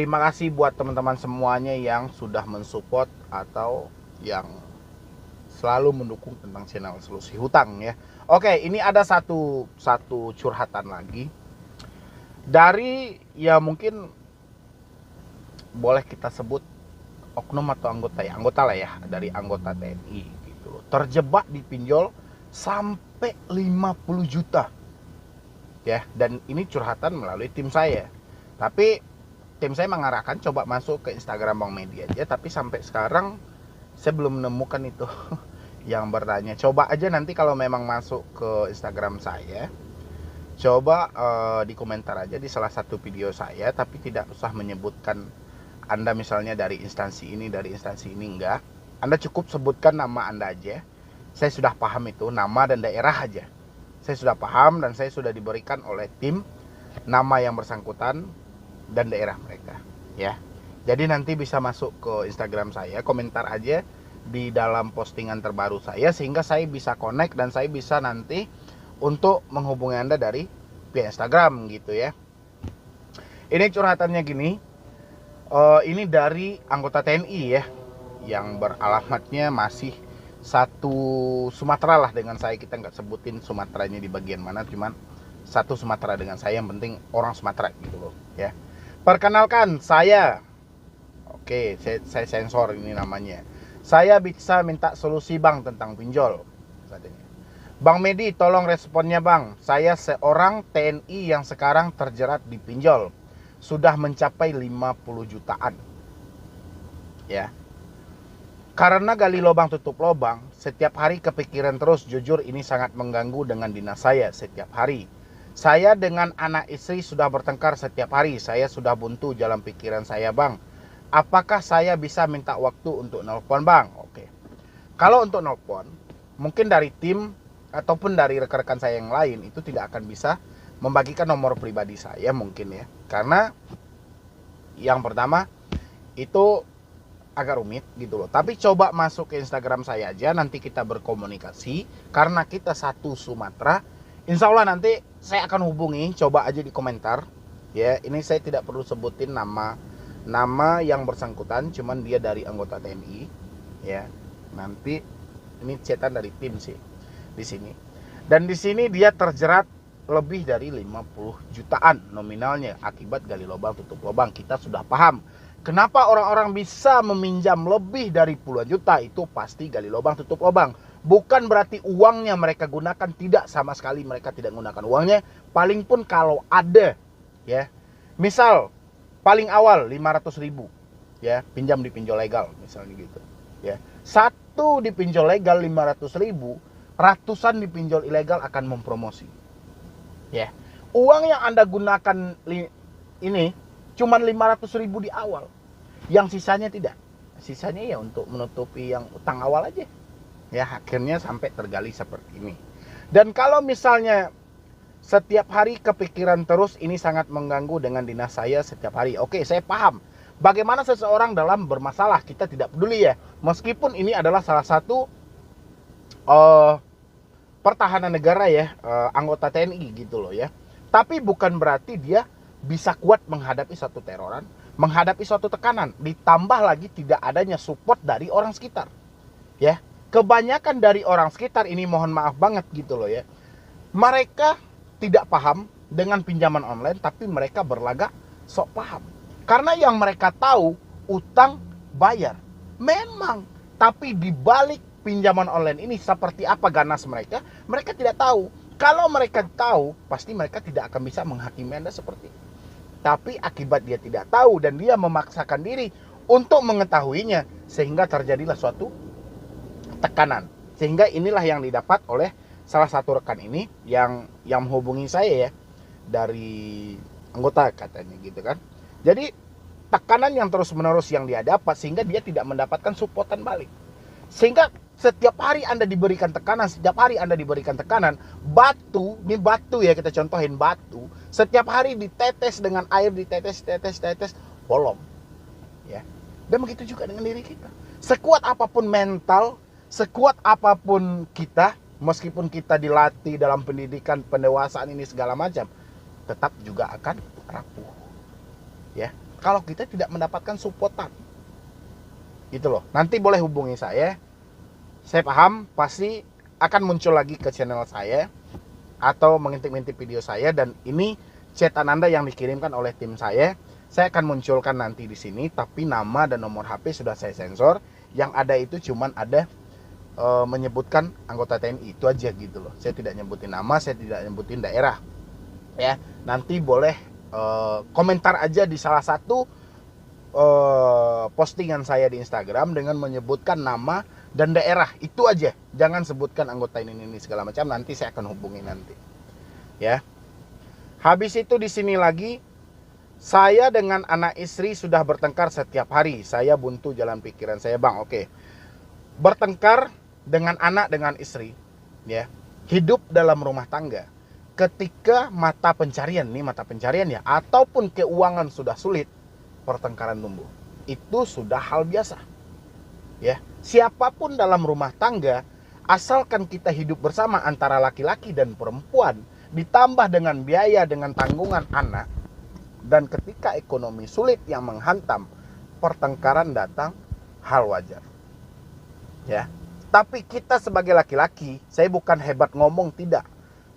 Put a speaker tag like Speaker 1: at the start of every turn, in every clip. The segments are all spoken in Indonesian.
Speaker 1: Terima kasih buat teman-teman semuanya yang sudah mensupport atau yang selalu mendukung tentang channel Solusi Hutang ya. Oke, ini ada satu curhatan lagi dari ya mungkin boleh kita sebut oknum atau anggota lah ya, dari anggota TNI gitu loh. Terjebak di pinjol sampai 50 juta. Ya, dan ini curhatan melalui tim saya. Tapi tim saya mengarahkan coba masuk ke Instagram Bang Medi aja, tapi sampai sekarang saya belum menemukan itu yang bertanya. Coba aja nanti kalau memang masuk ke Instagram saya, coba di komentar aja di salah satu video saya, tapi tidak usah menyebutkan Anda misalnya dari instansi ini, enggak. Anda cukup sebutkan nama Anda aja. Saya sudah paham itu, nama dan daerah aja. Saya sudah paham dan saya sudah diberikan oleh tim nama yang bersangkutan dan daerah mereka, ya. Jadi nanti bisa masuk ke Instagram saya, komentar aja di dalam postingan terbaru saya sehingga saya bisa connect dan saya bisa nanti untuk menghubungi Anda dari via Instagram gitu ya. Ini curhatannya gini. Ini dari anggota TNI ya, yang beralamatnya masih satu Sumatera lah dengan saya. Kita nggak sebutin Sumateranya di bagian mana, cuman satu Sumatera dengan saya, yang penting orang Sumatera gitu loh ya. Perkenalkan saya, oke, saya sensor ini namanya. Saya bisa minta solusi bang tentang pinjol katanya. Bang Medi, tolong responnya bang. Saya seorang TNI yang sekarang terjerat di pinjol. Sudah mencapai 50 jutaan. Ya. Karena gali lubang tutup lubang, setiap hari kepikiran terus. Jujur ini sangat mengganggu dengan dinas saya setiap hari. Saya dengan anak istri sudah bertengkar setiap hari. Saya sudah buntu jalan pikiran saya bang. Apakah saya bisa minta waktu untuk nelpon bang? Oke. Kalau untuk nelpon, mungkin dari tim ataupun dari rekan-rekan saya yang lain itu tidak akan bisa membagikan nomor pribadi saya mungkin ya. Karena yang pertama itu agak rumit gitu loh. Tapi coba masuk ke Instagram saya aja, nanti kita berkomunikasi. Karena kita satu Sumatera, insya Allah nanti saya akan hubungi. Coba aja di komentar ya. Ini saya tidak perlu sebutin nama yang bersangkutan, cuman dia dari anggota TNI ya. Nanti ini chatan dari tim sih di sini. Dan di sini dia terjerat lebih dari 50 jutaan nominalnya akibat gali lubang tutup lubang. Kita sudah paham kenapa orang-orang bisa meminjam lebih dari puluhan juta. Itu pasti gali lubang tutup lubang. Bukan berarti uangnya mereka gunakan, tidak, sama sekali mereka tidak menggunakan uangnya. Paling pun kalau ada ya, misal paling awal 500 ribu ya, pinjam di pinjol legal misalnya gitu ya. Satu di pinjol legal 500 ribu, ratusan di pinjol ilegal akan mempromosi ya. Uang yang Anda gunakan ini cuma 500 ribu di awal, yang sisanya tidak. Sisanya ya untuk menutupi yang utang awal aja ya. Akhirnya sampai tergali seperti ini. Dan kalau misalnya setiap hari kepikiran terus, ini sangat mengganggu dengan dinas saya setiap hari. Oke, saya paham bagaimana seseorang dalam bermasalah, kita tidak peduli ya. Meskipun ini adalah salah satu pertahanan negara ya, anggota TNI gitu loh ya. Tapi bukan berarti dia bisa kuat menghadapi satu teroran, menghadapi suatu tekanan. Ditambah lagi tidak adanya support dari orang sekitar ya. Kebanyakan dari orang sekitar ini, mohon maaf banget gitu loh ya, mereka tidak paham dengan pinjaman online, tapi mereka berlagak sok paham. Karena yang mereka tahu utang bayar memang, tapi dibalik pinjaman online ini seperti apa ganas mereka, mereka tidak tahu. Kalau mereka tahu, pasti mereka tidak akan bisa menghakimi Anda seperti itu. Tapi akibat dia tidak tahu dan dia memaksakan diri untuk mengetahuinya, sehingga terjadilah suatu tekanan. Sehingga inilah yang didapat oleh salah satu rekan ini yang menghubungi saya ya, dari anggota katanya gitu kan. Jadi tekanan yang terus-menerus yang dia dapat, sehingga dia tidak mendapatkan supportan balik. Sehingga setiap hari Anda diberikan tekanan, batu, ini batu ya, kita contohin batu, setiap hari ditetes dengan air, ditetes, bolong ya. Dan begitu juga dengan diri kita. Sekuat apapun mental, sekuat apapun kita, meskipun kita dilatih dalam pendidikan pendewasaan ini segala macam, tetap juga akan rapuh ya. kalau kita tidak mendapatkan supportan. Gitu loh. Nanti boleh hubungi saya. Saya paham pasti akan muncul lagi ke channel saya atau mengintip-intip video saya, dan ini chatan Anda yang dikirimkan oleh tim saya. Saya akan munculkan nanti di sini, tapi nama dan nomor HP sudah saya sensor. Yang ada itu cuman ada menyebutkan anggota TNI, itu aja gitu loh. Saya tidak nyebutin nama, saya tidak nyebutin daerah. Ya, nanti boleh komentar aja di salah satu postingan saya di Instagram dengan menyebutkan nama dan daerah, itu aja. Jangan sebutkan anggota ini segala macam, nanti saya akan hubungi nanti. Ya. Habis itu di sini lagi, saya dengan anak istri sudah bertengkar setiap hari. Saya buntu jalan pikiran saya, Bang. Oke. Bertengkar dengan anak, dengan istri, ya. Hidup dalam rumah tangga. Ketika mata pencarian ya, ataupun keuangan sudah sulit, pertengkaran tumbuh. Itu sudah hal biasa. Ya, siapapun dalam rumah tangga, asalkan kita hidup bersama antara laki-laki dan perempuan, ditambah dengan biaya, dengan tanggungan anak, dan ketika ekonomi sulit yang menghantam, pertengkaran datang, hal wajar. Ya. Tapi kita sebagai laki-laki, saya bukan hebat ngomong, tidak.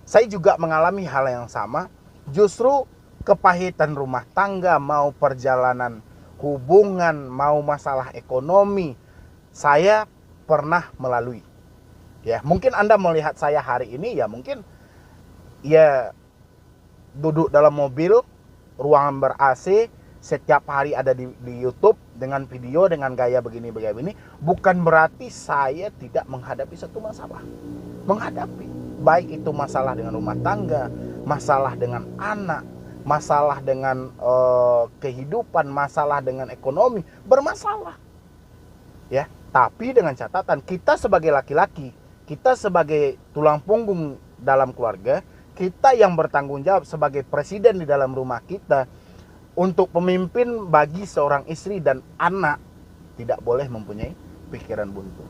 Speaker 1: Saya juga mengalami hal yang sama. Justru kepahitan rumah tangga, mau perjalanan hubungan, mau masalah ekonomi, saya pernah melalui. Ya, mungkin Anda melihat saya hari ini, ya mungkin ya duduk dalam mobil, ruangan ber-AC, setiap hari ada di YouTube dengan video, dengan gaya begini, bukan berarti saya tidak menghadapi satu masalah. Menghadapi, baik itu masalah dengan rumah tangga, masalah dengan anak, masalah dengan kehidupan, masalah dengan ekonomi, bermasalah. Ya, tapi dengan catatan, kita sebagai laki-laki, kita sebagai tulang punggung dalam keluarga, kita yang bertanggung jawab sebagai presiden di dalam rumah kita, untuk pemimpin bagi seorang istri dan anak, tidak boleh mempunyai pikiran buntu.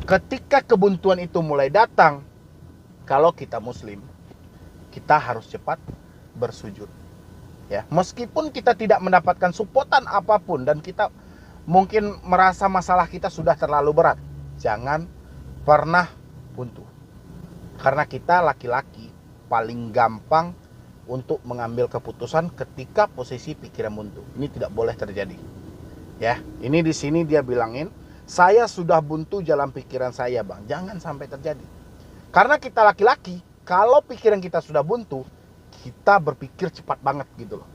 Speaker 1: Ketika kebuntuan itu mulai datang, kalau kita muslim, kita harus cepat bersujud. Ya, meskipun kita tidak mendapatkan supportan apapun dan kita mungkin merasa masalah kita sudah terlalu berat, jangan pernah buntu. Karena kita laki-laki paling gampang untuk mengambil keputusan ketika posisi pikiran buntu. Ini tidak boleh terjadi. Ya, ini di sini dia bilangin, saya sudah buntu jalan pikiran saya, Bang. Jangan sampai terjadi. Karena kita laki-laki, kalau pikiran kita sudah buntu, kita berpikir cepat banget gitu loh.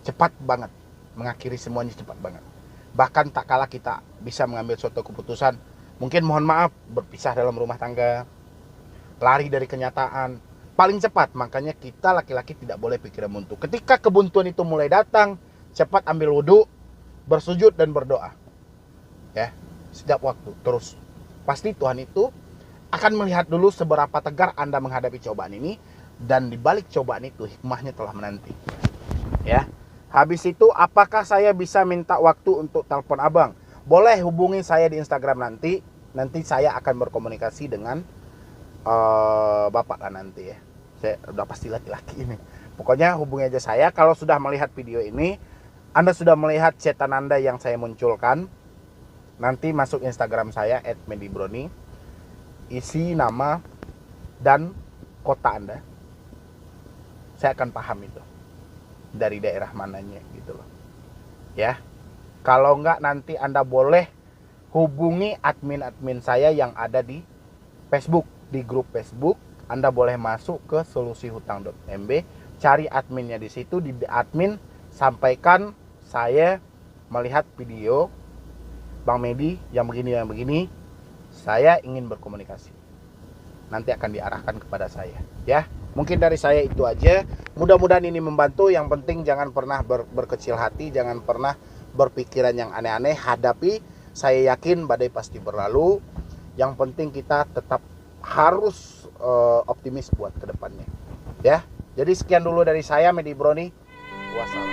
Speaker 1: Cepat banget. Mengakhiri semuanya cepat banget. Bahkan tak kalah kita bisa mengambil suatu keputusan, mungkin mohon maaf, berpisah dalam rumah tangga, lari dari kenyataan, paling cepat. Makanya kita laki-laki tidak boleh pikiran buntu. Ketika kebuntuan itu mulai datang, cepat ambil wudhu, bersujud dan berdoa. Ya, setiap waktu terus. Pasti Tuhan itu akan melihat dulu seberapa tegar Anda menghadapi cobaan ini, dan di balik cobaan itu hikmahnya telah menanti. Ya. Habis itu, apakah saya bisa minta waktu untuk telepon Abang? Boleh hubungi saya di Instagram nanti. Nanti saya akan berkomunikasi dengan Bapak lah nanti ya. Saya udah pasti laki-laki ini. Pokoknya hubungi aja saya. Kalau sudah melihat video ini, Anda sudah melihat chatan Anda yang saya munculkan, nanti masuk Instagram saya @medibroni, isi nama dan kota Anda. Saya akan paham itu dari daerah mananya gitu loh. Ya. Kalau enggak, nanti Anda boleh hubungi admin-admin saya yang ada di Facebook, di grup Facebook. Anda boleh masuk ke solusihutang.mb, cari adminnya di situ, di admin sampaikan saya melihat video Bang Medi yang begini, saya ingin berkomunikasi. Nanti akan diarahkan kepada saya, ya. Mungkin dari saya itu aja. Mudah-mudahan ini membantu. Yang penting jangan pernah berkecil hati, jangan pernah berpikiran yang aneh-aneh. Hadapi, saya yakin badai pasti berlalu. Yang penting kita tetap harus optimis buat kedepannya. Ya. Jadi sekian dulu dari saya, Medi Broni. Wassalam.